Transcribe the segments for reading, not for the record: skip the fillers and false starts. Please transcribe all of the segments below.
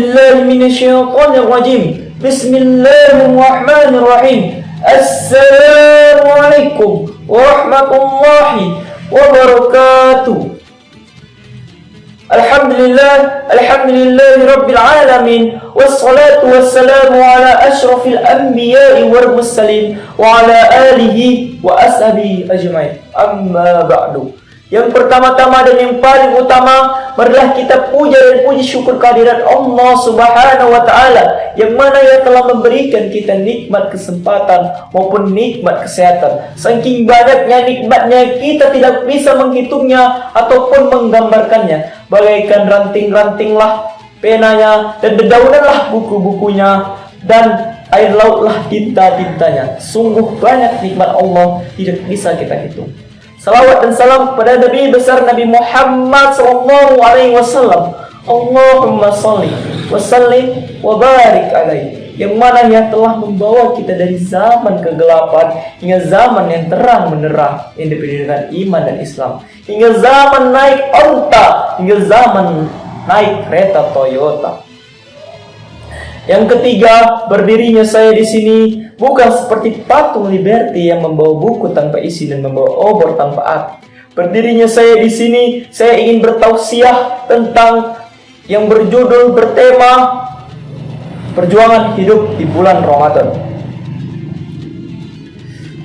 billahi minasyaitonir rajim. Bismillahirrahmanirrahim. Assalamualaikum warahmatullahi wabarakatuh. Alhamdulillahi rabbil alamin. Wassalatu wassalamu ala asyrafil anbiya'i wal mursalin wa ala alihi wa ashabihi ajmain. Amma ba'du. Yang pertama-tama dan yang paling utama, marilah kita puja dan puji syukur kehadirat Allah Subhanahu wa taala yang mana Ia telah memberikan kita nikmat kesempatan maupun nikmat kesehatan. Saking banyaknya nikmatnya, kita tidak bisa menghitungnya ataupun menggambarkannya. Bagaikan ranting-rantinglah penanya dan dedaunanlah buku-bukunya dan air lautlah tinta-tintanya. Sungguh banyak nikmat Allah, tidak bisa kita hitung. Salawat dan salam kepada Nabi besar Nabi Muhammad SAW. Allahumma salli wa sallim wa barik alaihi, yang mana Ia telah membawa kita dari zaman kegelapan hingga zaman yang terang benderang yang dipenuhi dengan iman dan Islam, hingga zaman naik onta, hingga zaman naik kereta Toyota. Yang ketiga, berdirinya saya di sini bukan seperti patung Liberty yang membawa buku tanpa isi dan membawa obor tanpa arti. Berdirinya saya di sini, saya ingin bertausiah tentang yang bertema perjuangan hidup di bulan Ramadan.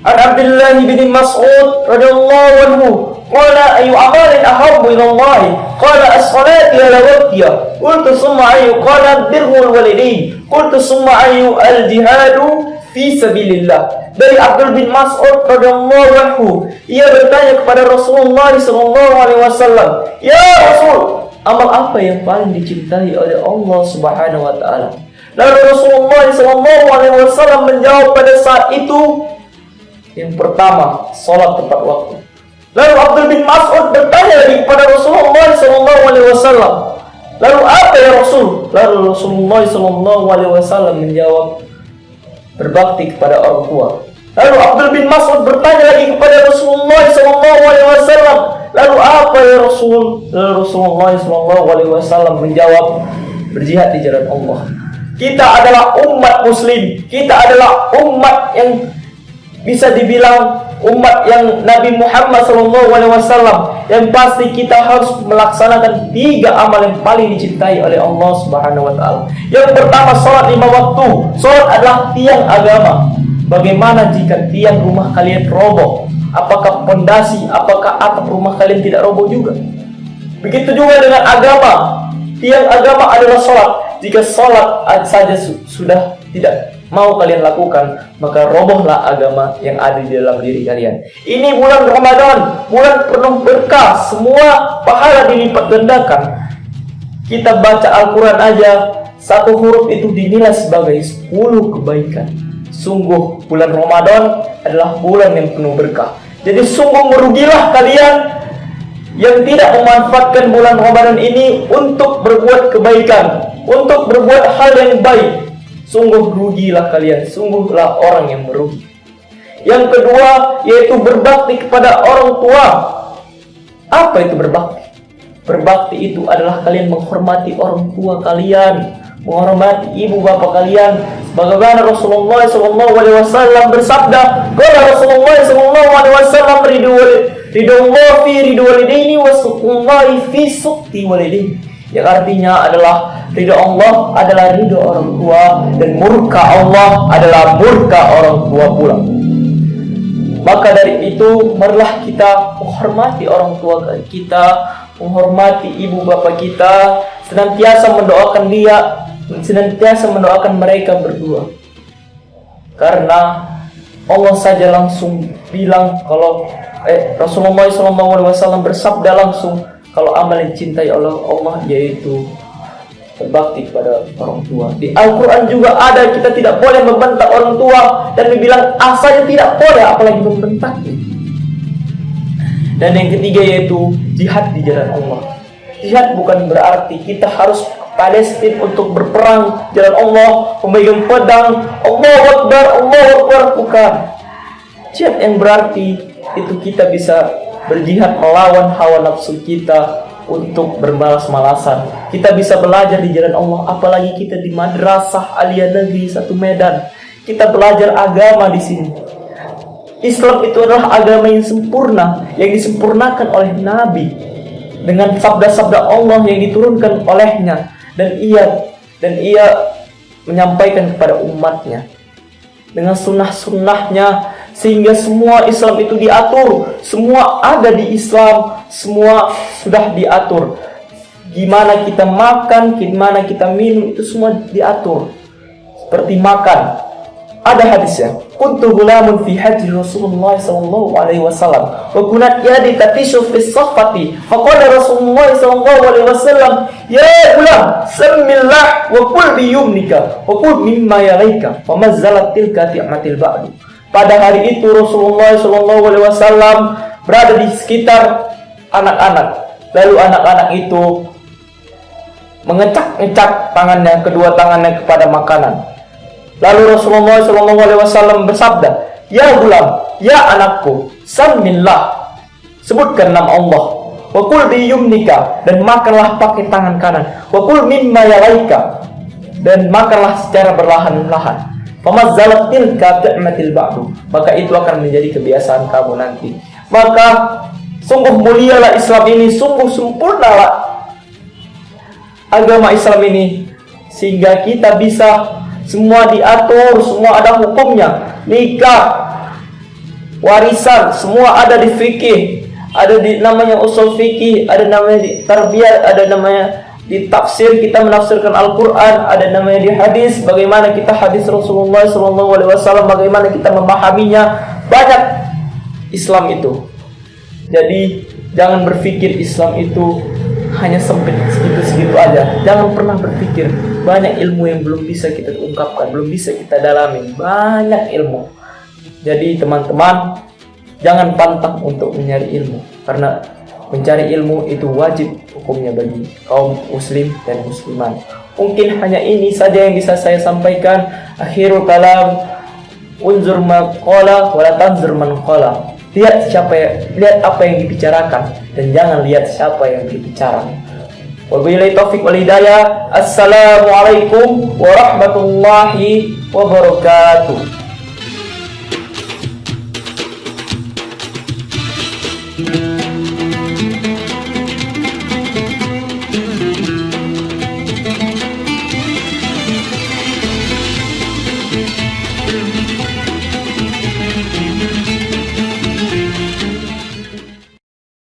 An Abdullah bin Mas'ud radhiyallahu anhu qala ayu amalin ahabbu ila Allah qala as-salatu ala waqtiha qultu summa ayu qala birrul walidain qultu summa ayu al-jihadu fi sabilillah. Dari Abdul bin Mas'ud radhiyallahu anhu, ia bertanya kepada Rasulullah sallallahu alaihi wasallam, "Ya Rasul, amal apa yang paling dicintai oleh Allah Subhanahu wa taala?" Lalu Rasulullah sallallahu alaihi wasallam menjawab pada saat itu, yang pertama, salat tepat waktu. Lalu Abdul bin Mas'ud bertanya lagi kepada Rasulullah sallallahu alaihi wasallam, "Lalu apa ya Rasul?" Lalu Rasulullah sallallahu alaihi wasallam menjawab, berbakti kepada orang tua. Lalu Abdul bin Mas'ud bertanya lagi kepada Rasulullah sallallahu alaihi wasallam, "Lalu apa ya Rasul?" Lalu Rasulullah sallallahu alaihi wasallam menjawab, berjihad di jalan Allah. Kita adalah umat muslim, kita adalah umat yang bisa dibilang umat yang Nabi Muhammad SAW, yang pasti kita harus melaksanakan 3 amal yang paling dicintai oleh Allah Subhanahu wa taala. Yang pertama, salat 5 waktu. Salat adalah tiang agama. Bagaimana jika tiang rumah kalian roboh? Apakah pondasi, apakah atap rumah kalian tidak roboh juga? Begitu juga dengan agama. Tiang agama adalah salat. Jika salat saja sudah tidak mau kalian lakukan, maka robohlah agama yang ada di dalam diri kalian. Ini bulan Ramadan, bulan penuh berkah, semua pahala dilipat gandakan. Kita baca Al-Quran aja, 1 huruf itu dinilai sebagai 10 kebaikan. Sungguh bulan Ramadan adalah bulan yang penuh berkah. Jadi sungguh merugilah kalian yang tidak memanfaatkan bulan Ramadan ini untuk berbuat kebaikan, untuk berbuat hal yang baik. Sungguh rugilah kalian, sungguhlah orang yang merugi. Yang kedua, yaitu berbakti kepada orang tua. Apa itu berbakti? Berbakti itu adalah kalian menghormati orang tua kalian, menghormati ibu bapak kalian. Sebagaimana Rasulullah SAW bersabda, qala Rasulullah SAW, ridho fi ridho walidaini wa suqullahi fi suqti walidaini. Yang artinya adalah ridho Allah adalah ridho orang tua, dan murka Allah adalah murka orang tua pula. Maka dari itu, marilah kita menghormati orang tua kita, menghormati ibu bapak kita, senantiasa mendoakan dia, senantiasa mendoakan mereka berdua. Karena Allah saja langsung bilang kalau Rasulullah SAW bersabda langsung, kalau amal yang dicintai oleh Allah yaitu berbakti kepada orang tua. Di Al-Quran juga ada, kita tidak boleh membentak orang tua, dan dibilang saja tidak boleh, apalagi membentaknya. Dan yang ketiga yaitu jihad di jalan Allah. Jihad bukan berarti kita harus ke Palestina untuk berperang di jalan Allah, memegang pedang, Allahu Akbar, bukan. Jihad yang berarti itu kita bisa berjihad melawan hawa nafsu kita, untuk bermalas-malasan. Kita bisa belajar di jalan Allah, apalagi kita di Madrasah Aliyah Negeri 1 Medan. Kita belajar agama di sini. Islam itu adalah agama yang sempurna, yang disempurnakan oleh Nabi dengan sabda-sabda Allah yang diturunkan olehnya, dan ia menyampaikan kepada umatnya dengan sunnah-sunnahnya, sehingga semua Islam itu diatur. Semua ada di Islam, semua sudah diatur. Gimana kita makan, gimana kita minum, itu semua diatur. Seperti makan, ada hadisnya. Kuntu gulamun fi hajri Rasulullah sallallahu alaihi wasallam wa kunat yadi tatishu fi safati faqala Rasulullah sallallahu alaihi wasallam ya gulam samillah wa kul bi yumnika wa kul mimma yalaika wa mazzalat tilka ti'matil ba'du. Pada hari itu Rasulullah sallallahu alaihi wasallam berada di sekitar anak-anak. Lalu anak-anak itu mengecak-ngecak tangannya, kedua tangannya kepada makanan. Lalu Rasulullah SAW bersabda, ya gulam, ya anakku, samillah, sebutkan nama Allah, wa kul bi yumnika, dan makanlah pakai tangan kanan, wa kul mimma yalaika, dan makanlah secara berlahan-lahan. Famazzalat tilka ti'matil ba'du, maka itu akan menjadi kebiasaan kamu nanti. Maka sungguh mulialah Islam ini, sungguh sempurnalah agama Islam ini, sehingga kita bisa semua diatur, semua ada hukumnya. Nikah, warisan, semua ada di fikih. Ada di namanya usul fikih, ada namanya di tarbiyah, ada namanya di tafsir, kita menafsirkan Al-Quran, ada namanya di hadis, bagaimana kita hadis Rasulullah SAW, bagaimana kita memahaminya. Banyak Islam itu. Jadi jangan berpikir Islam itu hanya sempit segitu-segitu aja. Jangan pernah berpikir banyak ilmu yang belum bisa kita ungkapkan, belum bisa kita dalami. Banyak ilmu. Jadi teman-teman, jangan pantang untuk mencari ilmu, karena mencari ilmu itu wajib hukumnya bagi kaum muslim dan muslimat. Mungkin hanya ini saja yang bisa saya sampaikan. Akhirul kalam, unzur ma qala wa la tanzur man qala. Lihat apa yang dibicarakan, dan jangan lihat siapa yang berbicara. Wabillahi taufiq wal hidayah. Assalamualaikum warahmatullahi wabarakatuh.